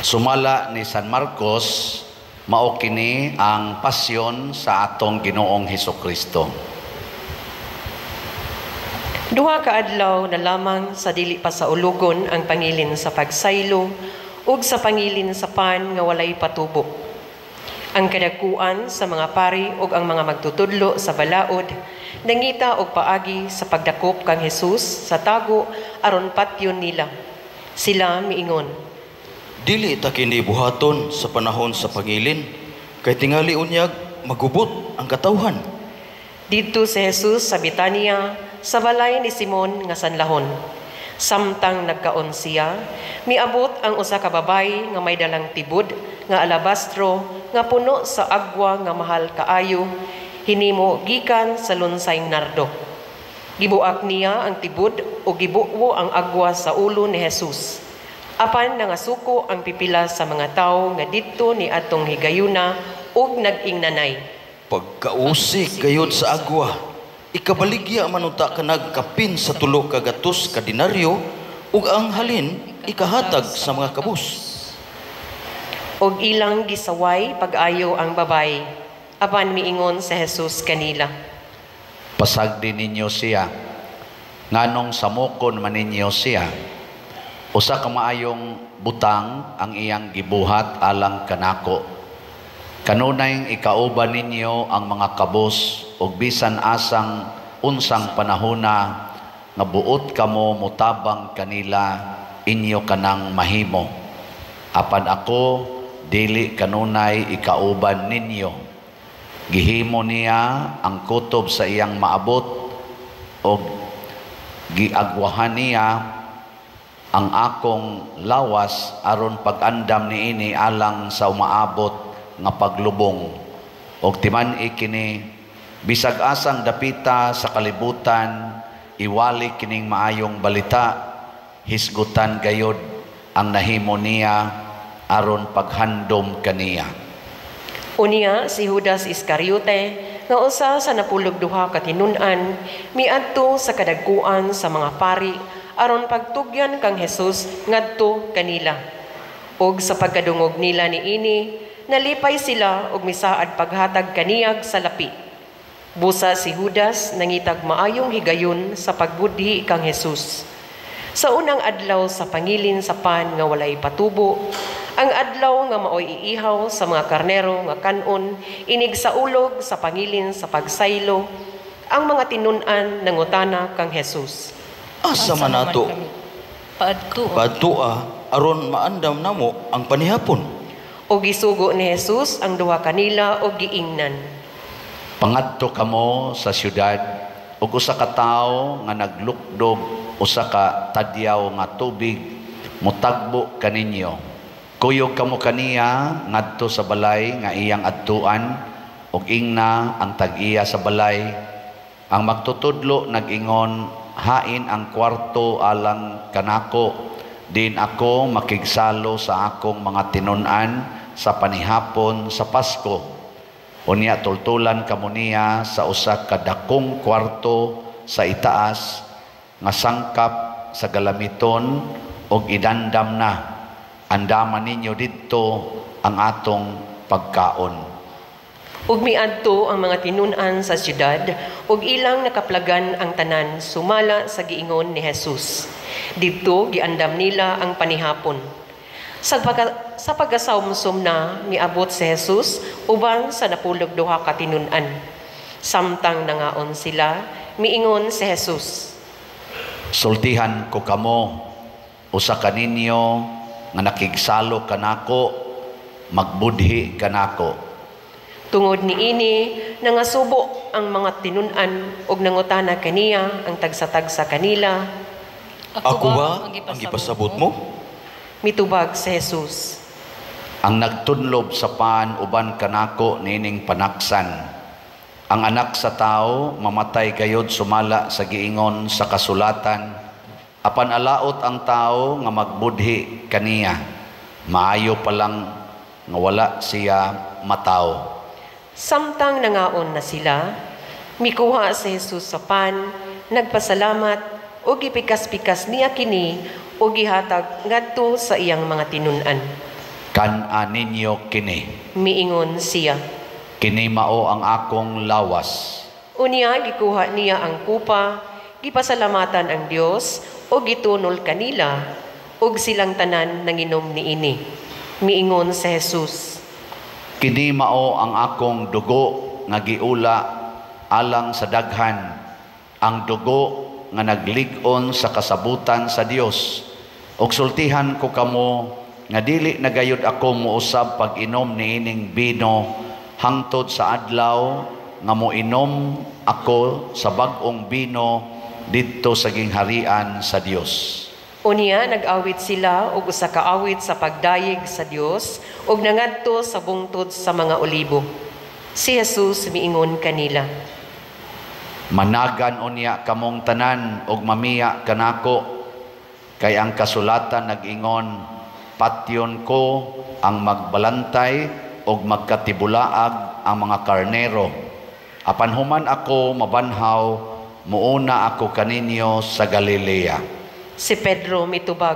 Sumala ni San Marcos, mao kini ang pasyon sa atong Ginoong Hesukristo. Duha ka adlaw na lamang sa dili pa sa ulugon ang pangilin sa pagsaylo ug sa pangilin sa pan nga walay patubo. Ang kadakuan sa mga pari ug ang mga magtutudlo sa balaod nangita og paagi sa pagdakop kang Hesus sa tago aron patyon nila. Sila miingon, Dili ta kini buhaton sa panahon sa pangilin, kay tingali unyag magubot ang katawhan. didto si Hesus sa Betania sa balay ni Simon nga sanlahon. Samtang nagkaon siya, miabot ang usa ka babay nga may dalang tibod nga alabastro nga puno sa agwa nga mahal kaayo, hinimo gikan sa lunsayng nardo. Gibuak niya ang tibod o gibuo ang agwa sa ulo ni Hesus. Apan nangasuko ang pipila sa mga tawo nga didto ni atong higayuna ug nag-ingnanay. Pagkausik gayod sa agwa, ikabaligya manuta ka nagkapin sa 3 ka gatos ka dinaryo ug ang halin ikahatag sa mga kabus. Og ilang gisaway pag-ayo ang babay. Apan miingon sa Hesus kanila, Pasagdi ninyo siya, nganong samukon man ninyo siya. Usa ka maayong butang ang iyang gibuhat alang kanako. Kanunay ikauban ninyo ang mga kabos ug bisan asang unsang panahona nga buot kamo mutabang kanila inyo kanang mahimo. Apan ako dili kanunay ikauban ninyo. Gihimo niya ang kutob sa iyang maabot ug giagwahan niya ang akong lawas aron pag-andam niini alang sa umaabot nga paglubong. Og timan-i kini bisag asang dapita sa kalibutan, iwali kining maayong balita, hisgutan gayod ang nahimo niya aron paghandom kaniya. Unya si Judas Iscariote nga usa sa napulog duha ka tinun-an miadto sa kadagkuan sa mga pari aron pagtugyan kang Hesus ngadto kanila. Og sa pagkadungog nila niini, nalipay sila og misaad paghatag kaniyag sa lapi. Busa si Judas nangitag maayong higayon sa pagbudhi kang Hesus. Sa unang adlaw sa pangilin sa pan nga walay patubo, ang adlaw nga maoy iihaw sa mga karnero nga kanon, inig sa ulog sa pangilin sa pagsaylo, ang mga tinun-an nangutana kang Hesus. Asa man nato? Padtua aron maandam namo ang panihapon. O gisugo ni Hesus ang duha kanila og giingnan. Pangadto kamo sa syudad ug usa ka tawo nga naglukdog usa ka tadyaw nga tubig mutagbo kaninyo. Kuyog kamo kaniya ngadto sa balay nga iyang adtuan ug ingna ang tag-iya sa balay. Ang magtutudlo nag-ingon, hain ang kwarto alang kanako, din ako makigsalo sa akong mga tinun-an sa panihapon sa Pasko. Unya tultulan kamo niya sa usa ka dakong kwarto sa itaas nga sangkap sa galamiton ug idandam na. Andaman ninyo didto ang atong pagkaon. Ug miadto ang mga tinun-an sa siyudad ug ilang nakaplagan ang tanan sumala sa giingon ni Hesus. Didto giandam nila ang panihapon. Sa pagkasawmsum na miabot si Hesus uban sa napulog duha ka tinun-an. Samtang nangaon sila, miingon si Hesus, Sultihan ko kamo, usa ka ninyo nga nakigsalo kanako, magbudhi kanako. tungod niini nangasubo ang mga tinun-an ug nangutana kaniya ang tagsa-tagsa kanila. Ako ba ang ipasabot mo? Mitubag si Hesus, Ang nagtunlob sa pan uban kanako nining panaksan. Ang anak sa tao mamatay gayod sumala sa giingon sa kasulatan. Apan alaot ang tao nga magbudhi kaniya. Maayo pa lang nga wala siya mataw. Samtang nangaon na sila, mikuha si Hesus sa pan, nagpasalamat o gipikas-pikas niya kini o gihatag ngadto sa iyang mga tinun-an. Kan-a ninyo kini. Miingon siya. Kini mao ang akong lawas. Unya gikuha niya ang kupa, gipasalamatan ang Dios o gitunol kanila, ug silang tanan nanginom niini. Miingon si Jesus. Kini mao ang akong dugo nga giula alang sa daghan, ang dugo nga naglig-on sa kasabutan sa Dios. Ug sultihan ko kamo nga dili na gayud ako muusab pag-inom niining bino hangtod sa adlaw nga moinom ako sa bag-ong bino didto sa gingharian sa Dios. Unya nag-awit sila og usa ka awit sa pagdayeg sa Dios ug nangadto sa bungtod sa mga olibo. Si Jesus miingon kanila. Managan unya kamong tanan og mamiya kanako, kay ang kasulatan nag-ingon, patyon ko ang magbalantay og magkatibulaag ang mga karnero. Apan human ako mabanhaw, muuna ako kaninyo sa Galilea. Si Pedro mitubag.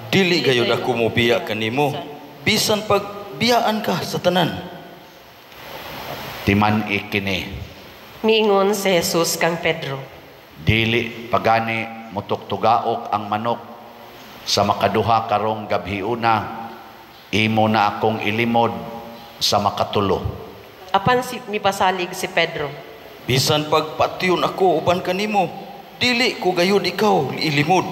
Dili gayud ako mobiya kanimo, bisan pagbiyaan ka sa tanan. Timan ikini. Miingon si Jesus kang Pedro. Dili pagani mutuktugaok ang manok sa makaduha karong gabhiuna, imo na akong ilimod sa makatulo. Apan mipasalig si Pedro. Bisan pagpatyon ako uban kanimo, dili ko gayud ikaw ilimod.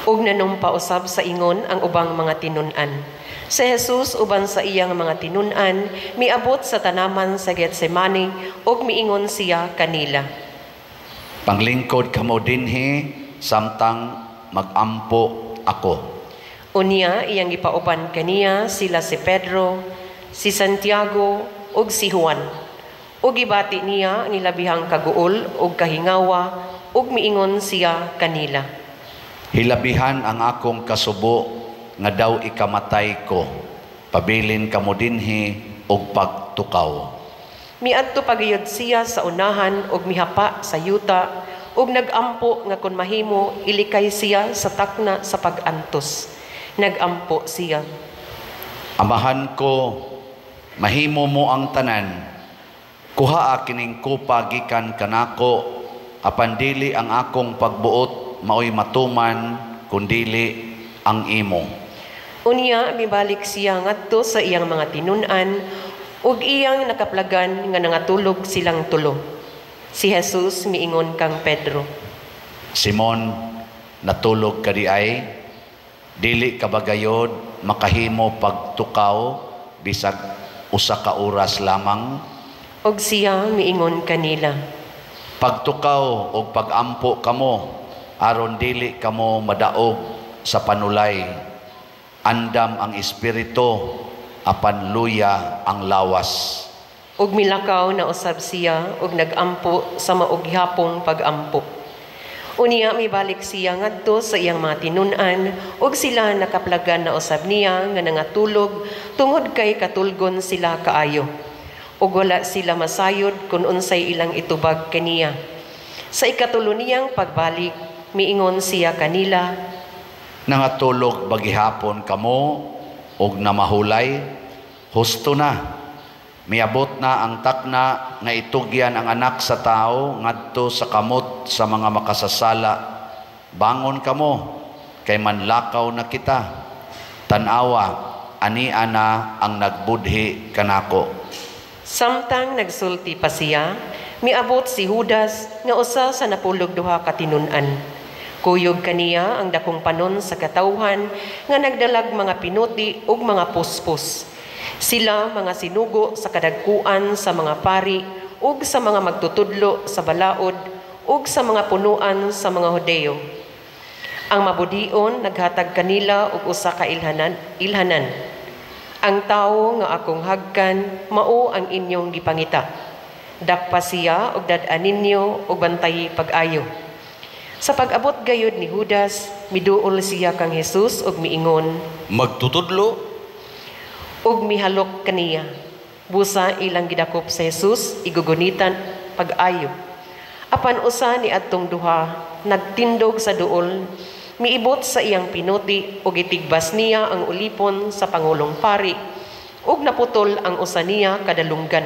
Ug nanumpa usab sa ingon ang ubang mga tinun-an. Si Jesus uban sa iyang mga tinun-an miabot sa tanaman sa Getsemani ug miingon siya kanila. Panglingkod kamo dinhi samtang magampo ako. Unya iyang gipauban kaniya sila si Pedro, si Santiago ug si Juan. Ug gibati niya ang ilabihang kaguol ug kahingawa ug miingon siya kanila. Hilabihan ang akong kasubo nga daw ikamatay ko. Pabilin kamo dinhi og pagtukaw. Miadto pagayod siya sa unahan ug mihapa sa yuta ug nagampo nga kun mahimo ilikay siya sa takna sa pag-antos. Nagampo siya. Amahan ko, mahimo mo ang tanan. Kuhaa kining kupa gikan kanako, apan dili ang akong pagbuot maoy matuman kundili ang imo. Unya mibalik siya ngadto sa iyang mga tinun-an ug iyang nakaplagan nga nangatulog silang tulo. Si Jesus miingon kang Pedro. Simon, natulog ka di ay? Dili ka ba gayod makahimo pagtukaw bisag usa ka oras lamang? Og siya miingon kanila. Pagtukaw o pagampo kamo, aron dili kamo madaog sa panulay. Andam ang espiritu, apan luya ang lawas. Ug milakaw na usab siya ug nagampo sa maughapong pagampo. Unya mibalik siya ngadto sa iyang mga tinun-an ug sila nakaplagan na usab niya nga nangatulog tungod kay katulgon sila kaayo. Ug wala sila masayod kung unsay ilang itubag kaniya. Sa ikatulo niyang pagbalik, miingon siya kanila. Nangatulog bagihapon kamo og namahulay, husto na. Miabot na ang takna nga itugyan ang anak sa tao ngadto sa kamot sa mga makasasala. Bangon kamo, kay manlakaw na kita. Tanawa, ania na ang nagbudhi kanako. Samtang nagsulti pa siya, miabot si Judas nga usa sa napulog duha ka tinun-an. Kuyog kaniya ang dakong panon sa katawhan nga nagdalag mga pinuti ug mga puspos. Sila mga sinugo sa kadagkuan sa mga pari ug sa mga magtutudlo sa balaod ug sa mga punuan sa mga Hudeo. Ang mabudion naghatag kanila og usa ka ilhanan. Ang tawo nga akong hagkan mao ang inyong gipangita. Dakpa siya og dad-an ninyo og bantay pag-ayo. Sa pag-abot gayud ni Judas, miduol siya kang Jesus og miingon, Magtutudlo? ug mihalok kaniya. Busa ilang gidakop sa Jesus, igugunitan pag-ayo. Apan usa ni adtong duha, nagtindog sa duol, Miibot sa iyang pinuti ug itigbas niya ang ulipon sa Pangulong Pari ug naputol ang usa niya kadalunggan.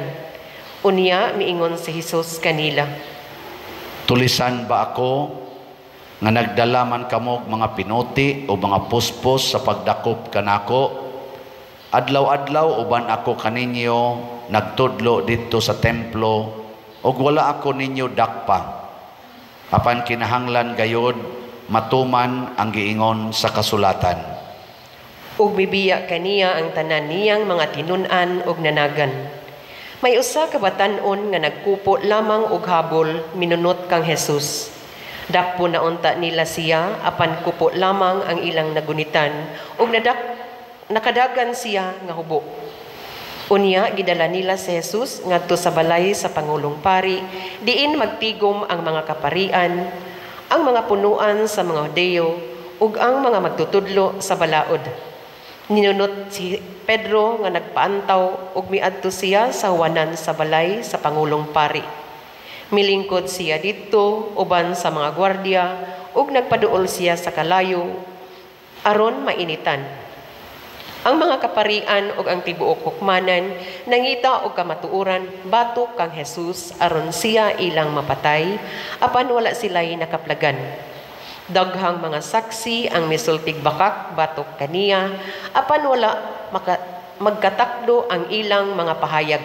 Unya miingon si Hesus kanila, Tulisan ba ako nga nagdala man kamo og mga pinuti o mga puspos sa pagdakop kanako? Adlaw-adlaw uban ako kaninyo nagtudlo dito sa templo ug wala ako ninyo dakpa. Apan kinahanglan gayod matuman ang giingon sa kasulatan. Ug bibiya kaniya ang tanan niyang mga tinun-an ug nanagan. May usa ka batan-on nga nagkupo lamang og habol minunot kang Hesus. Dakpo na unta nila siya apan kupo lamang ang ilang nagunitan ug nakadagan siya nga hubo. Unya gidala nila si Hesus ngadto sa balay sa Pangulong Pari diin magtigom ang mga kaparian, ang mga punuan sa mga Hudeo ug ang mga magtutudlo sa balaod. Ninunot si Pedro nga nagpaantaw ug miadto siya sa huwanan sa balay sa Pangulong Pari. Milingkod siya dito uban sa mga gwardiya ug nagpaduol siya sa kalayo aron mainitan. Ang mga kaparian ug ang tibuok hukmanan nangita og kamatuoran batok kang Hesus aron siya ilang mapatay apan wala sila'y nakaplagan. Daghang mga saksi ang misultig bakak batok kaniya apan wala magkatakdo ang ilang mga pahayag.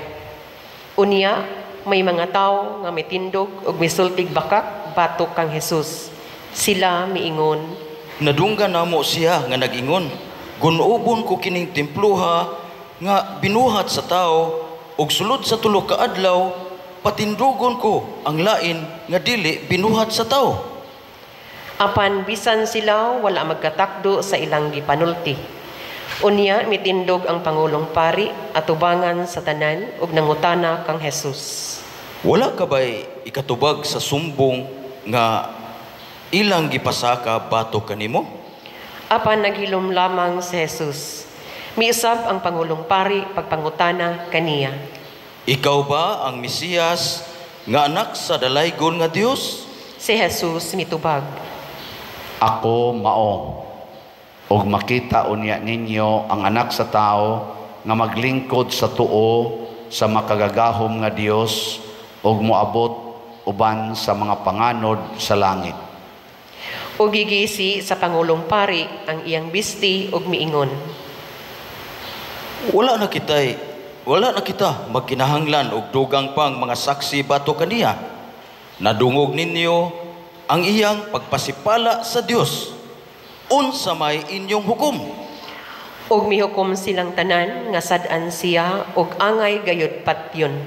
Unya may mga tawo nga mitindog ug misultig bakak batok kang Hesus. Sila miingon, Nadunggan namo siya nga nag-ingon, gunubon ko kining templuha nga binuhat sa tao ug sulod sa tulo ka adlaw patindugon ko ang lain nga dili binuhat sa tao. Apan bisan sila wala magkatakdo sa ilang gipanulti. Unya mitindog ang Pangulong Pari atubangan sa tanan ug nangutana kang Hesus. Wala ka ba'y ikatubag sa sumbong nga ilang gipasaka bato kanimo? Apan naghilom lamang si Hesus. Miusab ang Pangulong Pari pagpangutana kaniya. Ikaw ba ang Mesiyas nga anak sa dalaygon nga Dios? Si Hesus mitubag, Ako mao, ug makita unya ninyo ang anak sa tao nga maglingkod sa tuo sa makagagahom nga Dios ug moabot uban sa mga panganod sa langit. ug gigisi sa Pangulong Pari ang iyang bisti ug miingon, Wala na kita magkinahanglan og dugang pang mga saksi bato kaniya. Nadungog ninyo ang iyang pagpasipala sa Dios. Unsa may inyong hukom? ug mihukom silang tanan nga sad-an siya ug angay gayud patyon.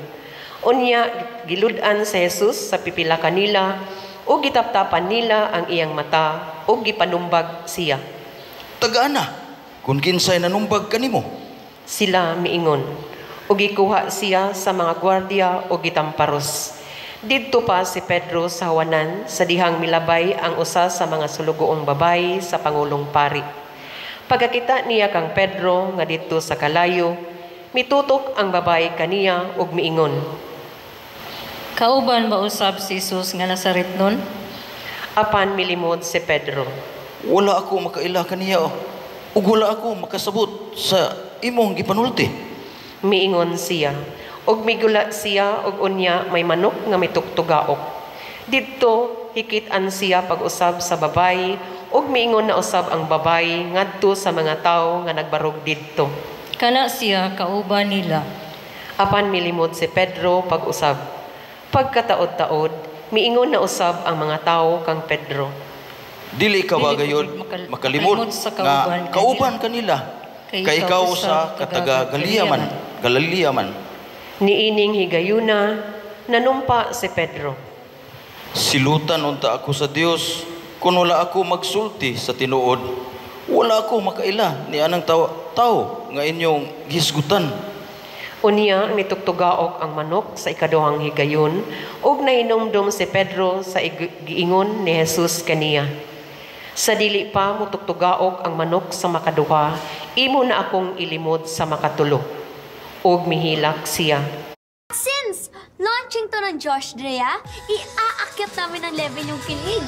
Unya gilud-an si Hesus sa pipila kanila ug gitaptapan nila ang iyang mata ug gipanumbag siya. Tagaana, kung kinsay nanumbag kanimo. Sila miingon ug gikuha siya sa mga gwardiya ug gitamparos. Didto pa si Pedro sa hawanan sa dihang milabay ang usa sa mga sulugoong babayi sa Pangulong Pari. Pagkakita niya kang Pedro nga dito sa kalayo, mitutok ang babayi kaniya ug miingon, Kauban ba usab si Jesus nga Nazaretnon? Apan milimod si Pedro. Wala ako makaila kaniya ug wala ako makasabot sa imong gipanulti. Miingon siya, ug migula siya ug unya may manok nga mitugtugaok. Didto hikit-an siya pag-usab sa babayi ug miingon na usab ang babayi ngadto sa mga tawo nga nagbarog didto. Kana siya kauban nila. Apan milimod si Pedro pag-usab. Pagkataod-taod, miingon na usab ang mga tawo kang Pedro. Dili ka ba Dili gayud ko makalimot makalimot sa nga kauban kanila. Kay ikaw sa kataga Galileaman. Niining higayuna, nanumpa si Pedro. Silutan unta ako sa Dios kung wala ako magsulti sa tinuod. Wala ako makaila ni anang tao nga inyong gisgutan. Unya nitugtugaok ang manok sa ikaduhang higayon ug nainomdom si Pedro sa giingon ni Hesus kaniya. Sa dili pa mo tugtugaok ang manok sa makaduha, imo na akong ilimod sa makatulo. Ug mihilak siya. Since launching to ng Josh Drea, iaakyat namin ng level yung kilig.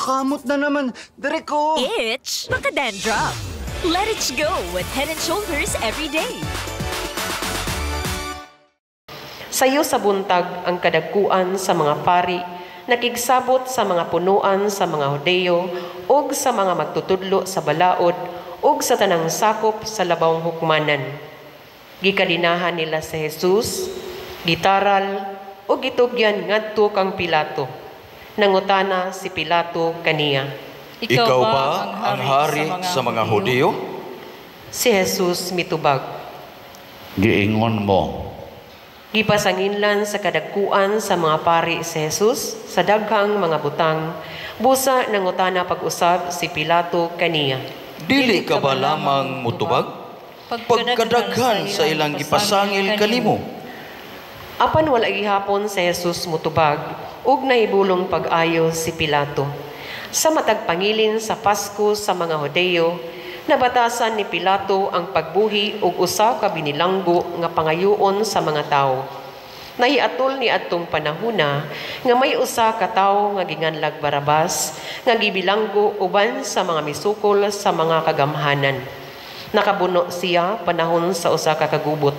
Kamot na naman. Dere ko. Itch, makadandruff. Let it go with Head and Shoulders every day. Sayo sa buntag ang kadagkuan sa mga pari, nakigsabot sa mga punuan sa mga Hodeo, ug sa mga magtutudlo sa balaod, ug sa tanang sakop sa labawng hukmanan. Gikadinahan nila sa Jesus, gitaral, ug gitugyan ngadto kang Pilato. Nangutana si Pilato kaniya. Ikaw ba ang hari sa mga Hudyo? Si Jesus mitubag. Giingon mo, Gipasanginlan sa kadagkuan sa mga pari si Jesus sa daghang mga butang, busa nangutana pag-usab si Pilato kaniya. Dili ka ba lamang mutubag? Pagkadaghan sa ilang gipasangil kanimo. Apan wala gihapon si Jesus mutubag, ug nahibulong pag-ayo si Pilato. Sa matag pangilin sa Pasko sa mga Hodeo, nabatasan ni Pilato ang pagbuhi ug usa ka binilanggo nga pangayoon sa mga tawo. Nahiatol ni adtong panahona nga may usa ka tawo nga ginganlag Barabas nga gibilanggo uban sa mga misukol sa mga kagamhanan. Nakabuno siya panahon sa usa ka kagubot.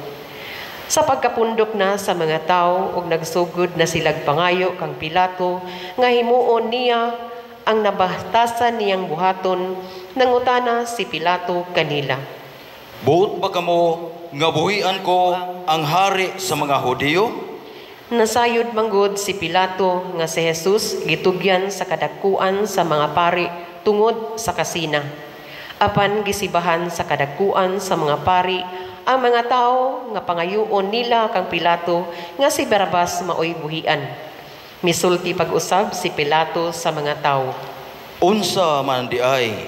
Sa pagkapundok na sa mga tawo ug nagsugod na silag pangayo kang Pilato nga himuon niya ang nabahtasan niyang buhaton, nangutana si Pilato kanila. Buot ba kamo nga buhian ko ang hari sa mga Hudyo? Nasayod manggod si Pilato nga si Jesus gitugyan sa kadagkuan sa mga pari tungod sa kasina. Apan gisibahan sa kadagkuan sa mga pari ang mga tao nga pangayoon nila kang Pilato nga si Barabas maoy buhian. Misulti pag-usab si Pilato sa mga tao. Unsa man di ay,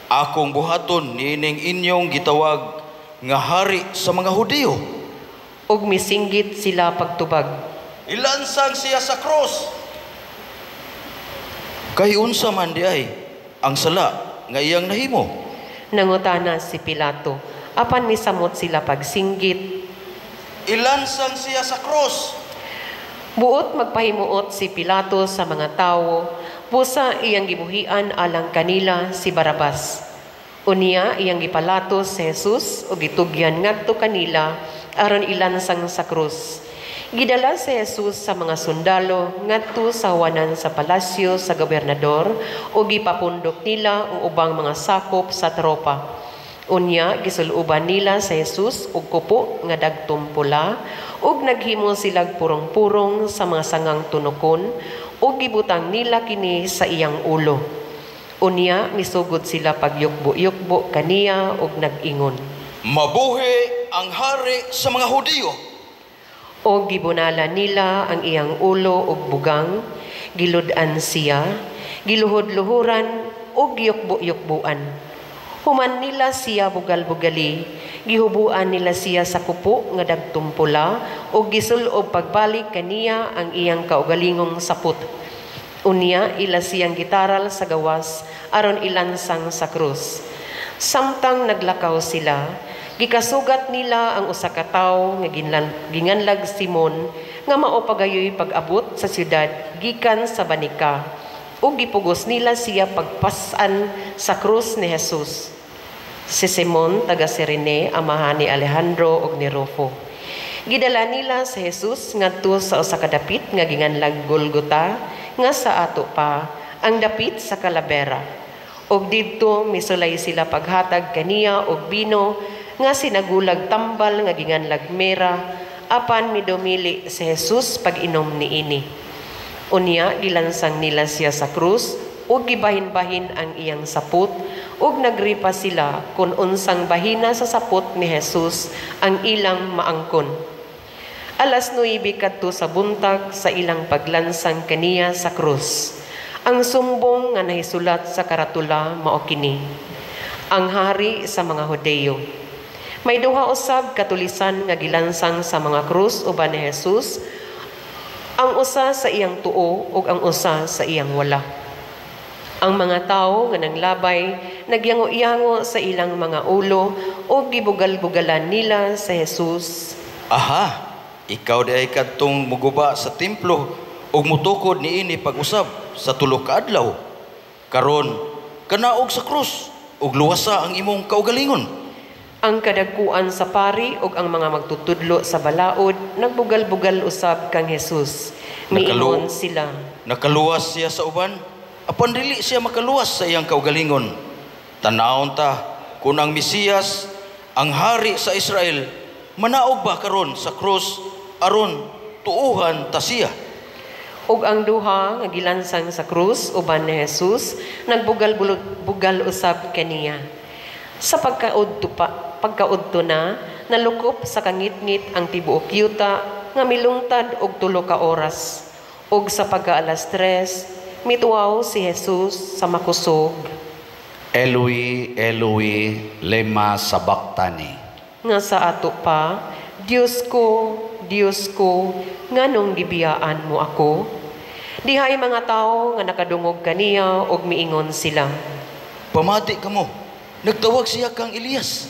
akong buhaton nining inyong gitawag nga hari sa mga Hudyo. Ug misinggit sila pagtubag. Ilansang siya sa cross. Kay unsa man di ay, ang sala nga iyang nahimo. Nangutana si Pilato. Apan misamot sila pagsinggit. Ilansang siya sa cross. Buot magpahimuot si Pilato sa mga tao, busa iyang gibuhian alang kanila si Barabas. Unya iyang gipalatos si Jesus o gitugyan ngadto kanila aron ilansang sa krus. Gidala si Jesus sa mga sundalo ngadto sa hawanan sa palasyo sa gobernador o gipapundok nila ang ubang mga sakop sa tropa. Unya gisuluban nila sa Jesus og kupo nga dagtong pula ug naghimo silag purong-purong sa mga sangang tunokon ug gibutang nila kini sa iyang ulo. Unya misugod sila pagyukbo-yukbo kaniya ug nag-ingon. Mabuhi ang hari sa mga Hudyo. O gibunala nila ang iyang ulo ug bugang, giludan siya, giluhod-luhuran ug giyukbo-yukbuan. Human nila siya bugal-bugali, gihubuan nila siya sa kupo nga dagtong pula ug gisulob pagbalik kaniya ang iyang kaugalingong saput. Unya ila siyang gitaral sa gawas aron ilansang sa krus. Samtang naglakaw sila, gikasugat nila ang usa ka tawo nga ginganlag Simon nga mao pagayoy pag-abot sa siyudad gikan sa banika ug gipugos nila siya pagpasan sa krus ni Jesus. Si Simon taga Cirene, amahan ni Alejandro ug ni Rufo. Gidala nila si Jesus ngadto sa usa ka dapit nga ginganlag Golgota nga sa ato pa ang dapit sa Calavera. Og didto misulay sila paghatag kaniya og bino nga sinagulag tambal nga ginganlag mera apan midumili si Jesus pag-inom niini. Unya gilansang nila siya sa krus ug gibahin-bahin ang iyang saput ug nagripa sila kung unsang bahina sa saput ni Jesus ang ilang maangkon. Alas 9 kadto sa buntag sa ilang paglansang kaniya sa krus. Ang sumbong nga nahisulat sa karatula mao kini: ang hari sa mga Hodeo. May duha usab katulisan nga gilansang sa mga krus uban ni Jesus, ang usa sa iyang tuo ug ang usa sa iyang wala. Ang mga tao nga nanglabay nagyango-yango sa ilang mga ulo o gibugal-bugalan nila sa Jesus. Aha, ikaw di ay kadtong muguba sa templo ug mutukod niini pag-usab sa tulo ka adlaw. Karon kanaog sa krus ug luwasa ang imong kaugalingon. Ang kadagkuan sa pari ug ang mga magtutudlo sa balaod nagbugal-bugal usab kang Hesus. Miingon sila. Nakaluwas siya sa uban, apan dili siya makaluwas sa iyang kaugalingon. Tanawon ta kung ang Mesiyas, ang hari sa Israel, manaog ba karon sa krus aron tuuhan ta siya. Ug ang duha nga gilansang sa krus uban ni Hesus nagbugal-bugal usab kaniya. Sa pagkaudto na nalukop sa kangitngit ang tibuok yuta nga milungtad og 3 ka oras. Ug sa pagka-alas 3 mituaw si Hesus sa makusog. Eloi, Eloi, lema sabachthani. Nga sa ato pa, Diyos ko, nganong gibiyaan mo ako? Dihay mga tao nga nakadungog kaniya og miingon sila. Pamati ka mo, nagtawag siya kang Elias.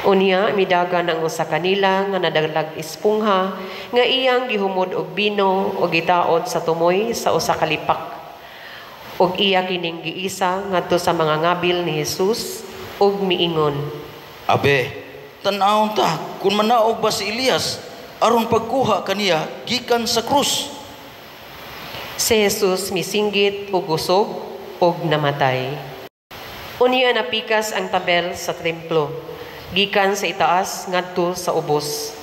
Unya, midagan ang usa kanila nga nadaglag ispungha, nga iyang gihumod og bino o gitaod sa tumoy sa usa ka lipak. Og iya kining giisa ngadto sa mga ngabil ni Hesus og miingon. Abe, tan-awon ta kung manaog ba si Elias aron pagkuha kaniya gikan sa krus. Si Hesus misinggit ug usog og namatay. Unya napikas ang tabel sa templo, gikan sa itaas ngadto sa ubos.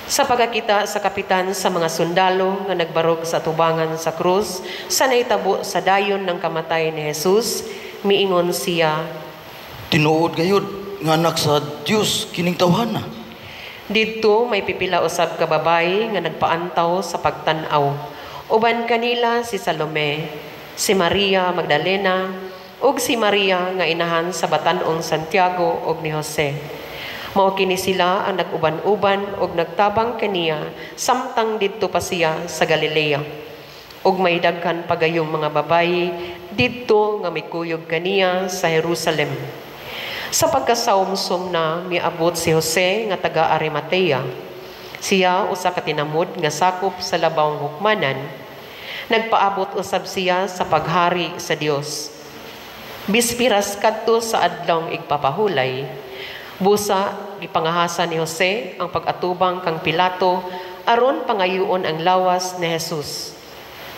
Sa pagkakita sa kapitan sa mga sundalo nga nagbarog sa tubangan sa krus, sa naitabo sa dayon ng kamatay ni Hesus, miingon siya, Tinuod gayud nga anak sa Dios kining tawhana. didto may pipila usab ka babayi nga nagpaantaw sa pagtan-aw. Uban kanila si Salome, si Maria Magdalena, ug si Maria nga inahan sa batan-ong Santiago ug ni Jose. Mao kini sila ang nag-uban-uban ug nagtabang kaniya samtang didto pa siya sa Galilea. Ug may daghan pagayong mga babayi didto nga mikuyog kaniya sa Jerusalem. Sa pagkasawmsom na miabot si Jose nga taga Arimatea. Siya usa ka tinamod nga sakop sa labawng hukmanan. Nagpaabot usab siya sa paghari sa Dios. Bispiras kadto sa adlawng igpapahulay, busa gipangahasa ni Jose ang pag-atubang kang Pilato aron pangayuon ang lawas ni Hesus.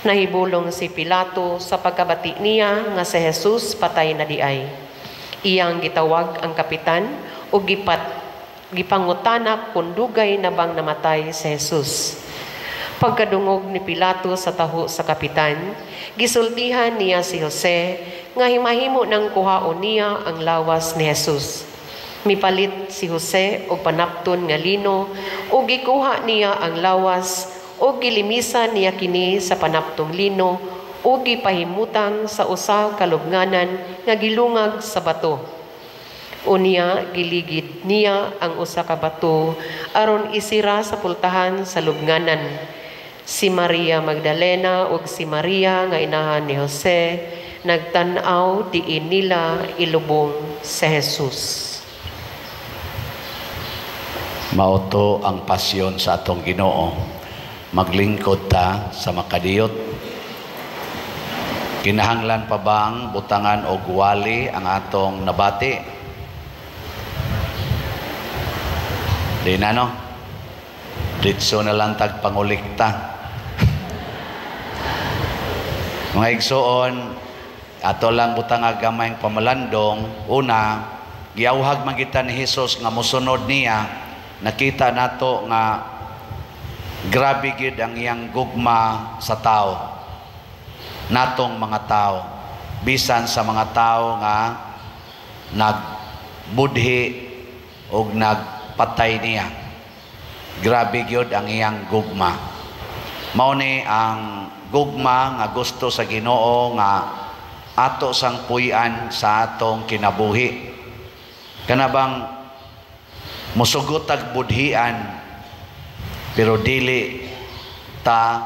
Nahibulong si Pilato sa pagkabati niya nga si Hesus patay na diay. Iyang gitawag ang kapitan o gipangutana kung dugay na bang namatay si Hesus. Pagkadungog ni Pilato sa taho sa kapitan, gisultihan niya si Jose nga himahimo ng kuhaon niya ang lawas ni Hesus. Mipalit si Jose og panapton nga lino o gikuha niya ang lawas o gilimisan niya kini sa panaptong lino o gipahimutang sa usa ka lubnganan nga gilungag sa bato. Unya giligid niya ang usa ka bato aron isira sa pultahan sa lubnganan. Si Maria Magdalena ug si Maria nga inahan ni Jose nagtan-aw diin nila ilubong si Hesus. Mauto ang pasyon sa atong Ginoo. Maglingkod ta sa makadiyot. Kinahanglan pa bang butangan og wali ang atong nabati? Di na no? Ditso na lang tag pangulikta. Mga igsoon, ato lang butang gamayng pamalandong. Una, giawhag man kita ni Hesus nga mosunod niya. Nakita nato nga grabe gid ang iyang gugma sa tao, natong mga tao, bisan sa mga tao nga nagbudhi o nagpatay niya. Grabe gyud ang iyang gugma. Mao ni ang gugma nga gusto sa Ginoo nga ato sang puy-an sa atong kinabuhi. Kanabang musugot ag budhian pero dili ta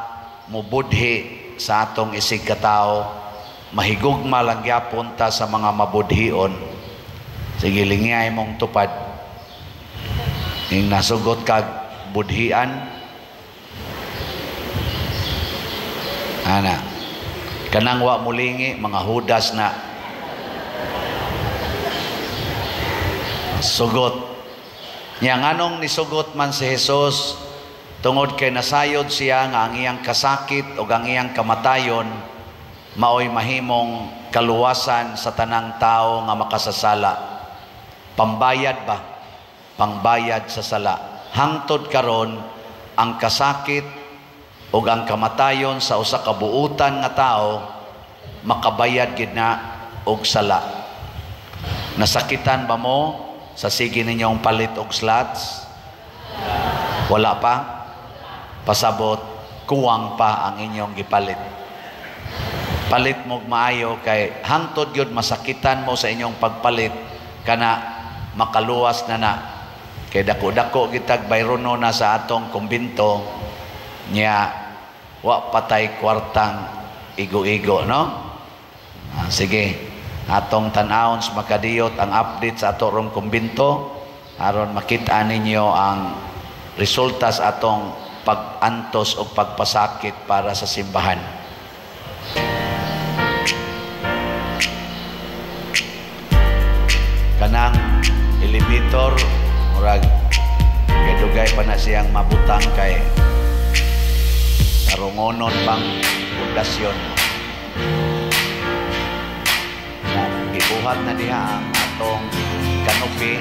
mubudhi sa atong isig katao, mahigugma lang gyapon ta sa mga mabudhion. Sige lingay mong tupad ning nasugot kag budhian ana Kanang wa mulingi mga hudas na sugot. Nya nganong nisugot man si Jesus tungod kay nasayod siya nga ang iyang kasakit o ang iyang kamatayon maoy mahimong kaluwasan sa tanang tao nga makasasala. Pambayad ba? Pangbayad sa sala. Hangtod karon ang kasakit o ang kamatayon sa usa ka buutan nga tao makabayad gid na og sala. Nasakitan ba mo sa sige ninyong palit og slots? Wala pa? Pasabot, kuwang pa ang inyong gipalit. Palit mo maayo kay hangtod yun masakitan mo sa inyong pagpalit kana makaluwas na. Kay dako-dako gitag bayrono na sa atong kumbinto niya wa patay kwartang igo-igo, no? Sige. Atong tanawon sa makadiyot ang update sa atong kumbinto aron makita ninyo ang resulta sa atong pag-antos o pagpasakit para sa simbahan. Kanang elevator murag kay dugay pa na siyang mabutang kay karungonon pang pundasyon. Gibuhat na diha ang atong canopy.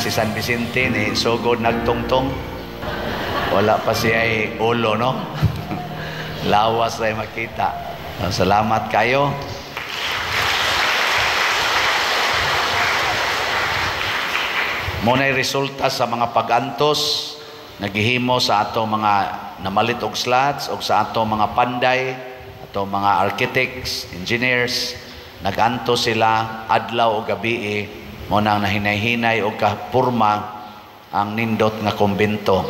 Si San Vicente ni sugod nagtungtong wala pa siya ay ulo, no? Lawas ay makita. Salamat kayo. Muna'y resulta sa mga pag-antos naghihimo sa atong mga namalit og slots o sa atong mga panday, atong mga architects, engineers, nag-antos sila adlaw o gabi. Mo nang nahinay-hinay o kapurma ang nindot nga kumbento.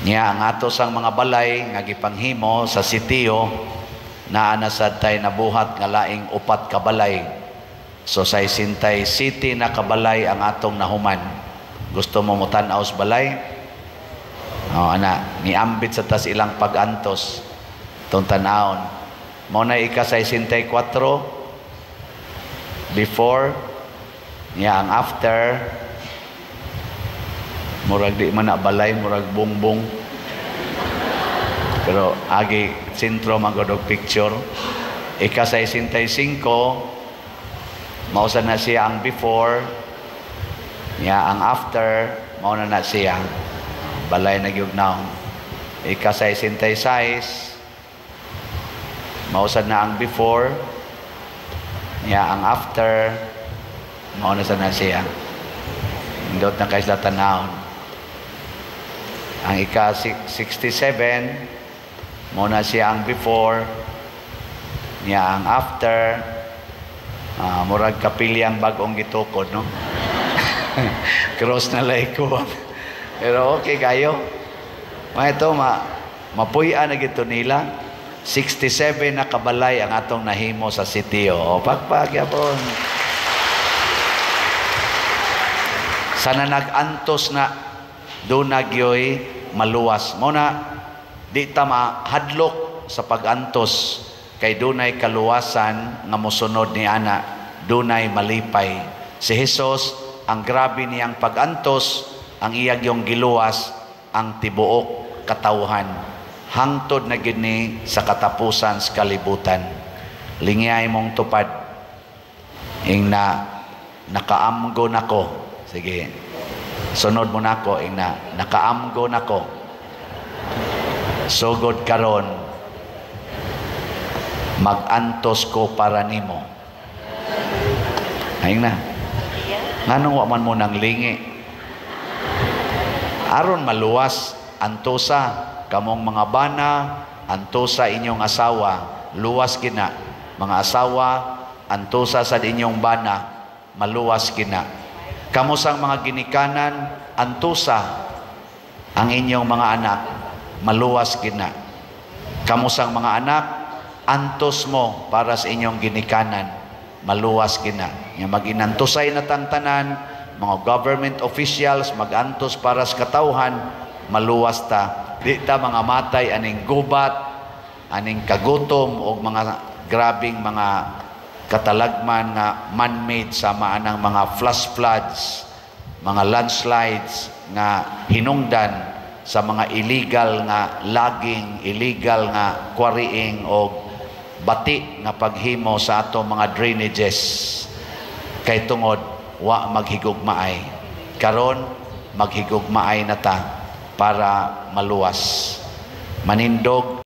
Niya ang atos ang mga balay nga gipanghimo sa sitiyo naa na sad tay nabuhat nga laing 4 ka balay. So sa Isintay City na kabalay ang atong nahuman. Gusto mo mutan-aw sa balay? Ana, niambit sa tas ilang pag-antos tong tan-awon. Mo na ika sa Isintay 4 before niya ang after murag di man na balay, murag bongbong. Pero agi sentro magodog picture. Ika-65, mausan na siya ang before, niya ang after, mauna na siya. Balay na gyugnaw. Ika-66, mausan na ang before, niya ang after, mauna na siya. Indot na kayo sa tanawon. Ang ika-67, muna siya ang before, niya ang after, murag kapilyang bagong gitukod, no? Cross na like ko. Pero okay kayo. Ito, mapuya na gito nila. 67 na kabalay ang atong nahimo sa sitio. O, pagpagyapon. Sana nag-antos na doon nagyoy maluwas. Muna, di ta mahadlok sa pag-antos kay dunay kaluwasan nga mosunod ni ana, dunay malipay. Si Hesus, ang grabe niyang pag-antos, ang iyag yung giluwas, ang tibuok katawhan. Hangtod na gini sa katapusan sa kalibutan. Lingiyay mong tupad. Ing na nakaamgo nako. Sige. Sunod mo nako ing na nakaamgo nako. Sugod karon mag-antos ko para nimo. Ayun na. Nganong wa man mo nang lingi? Aron maluwas, antosa, kamong mga bana, antosa inyong asawa, luwas kina. Mga asawa, antosa sa inyong bana, maluwas kina. Kamusang mga ginikanan, antosa ang inyong mga anak, maluwas kina. Kamusang mga anak, antos mo para sa inyong ginikanan, maluwas kina. Nga mag-inantusay na tantanan, mga government officials, mag-antos para sa katawhan, maluwas ta. Di ta mga matay, aning gubat, aning kagutom, o mga grabing mga katalagman na man-made sa maanang mga flash floods, mga landslides nga hinungdan sa mga illegal nga logging, illegal nga quarrying o bati nga paghimo sa ato mga drainages. Kay tungod wa maghigugmaay. Karon maghigugmaay na ta para maluwas. Manindog